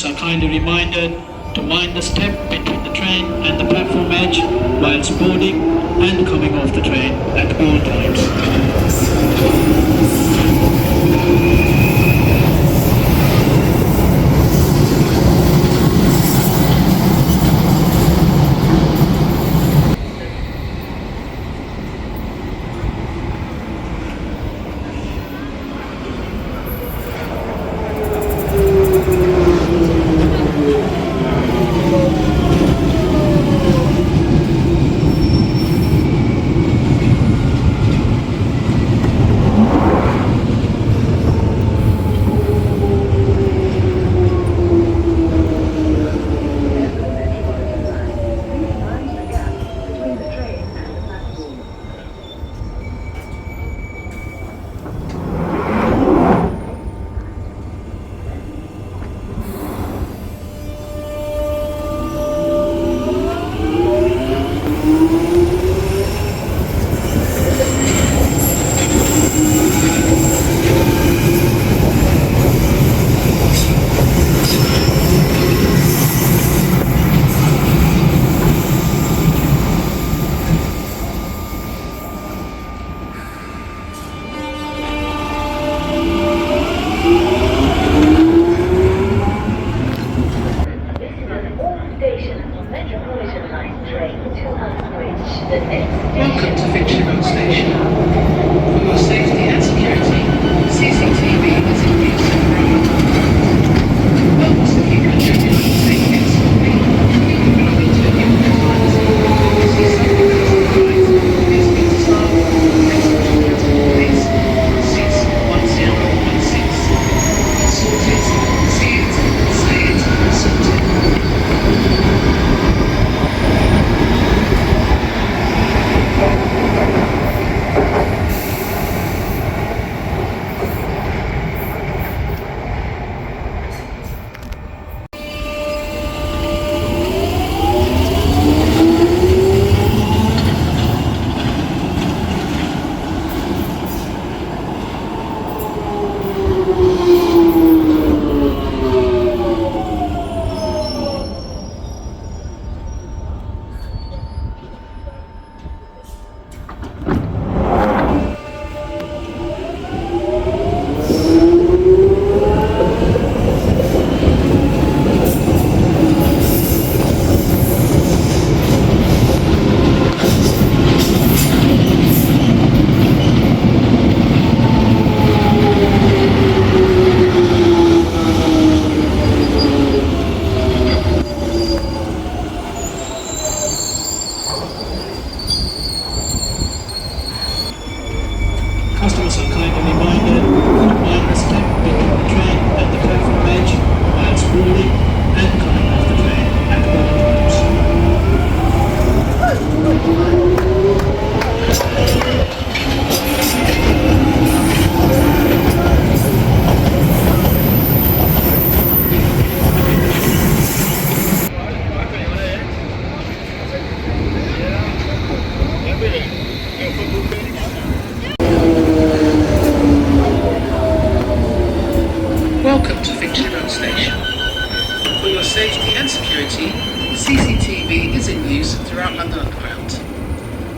are kindly reminded to mind the step between the train and the platform edge whilst boarding and coming off the train at all times. Welcome to Finchley Road Station. For your safety and security, CCTV is in use throughout the ground. Help us to keep your genuine safety and security. Keep your belongings with you at all times. If you see something that isn't right, please speak to staff or Exeter Transport Police on 61016. Sort it, see it, say it, sort it. Customers are kindly reminded to mind the step between the train and the platform edge whilst boarding and coming off the train at all Welcome to Finchley Road Station. For your safety and security, CCTV is in use throughout London Underground.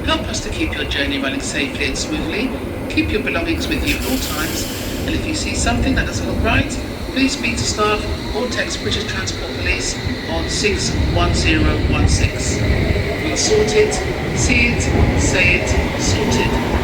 Help us to keep your journey running safely and smoothly. Keep your belongings with you at all times, and if you see something that doesn't look right, please speak to staff or text British Transport Police on 61016. We'll sort it, see it, say it, sort it.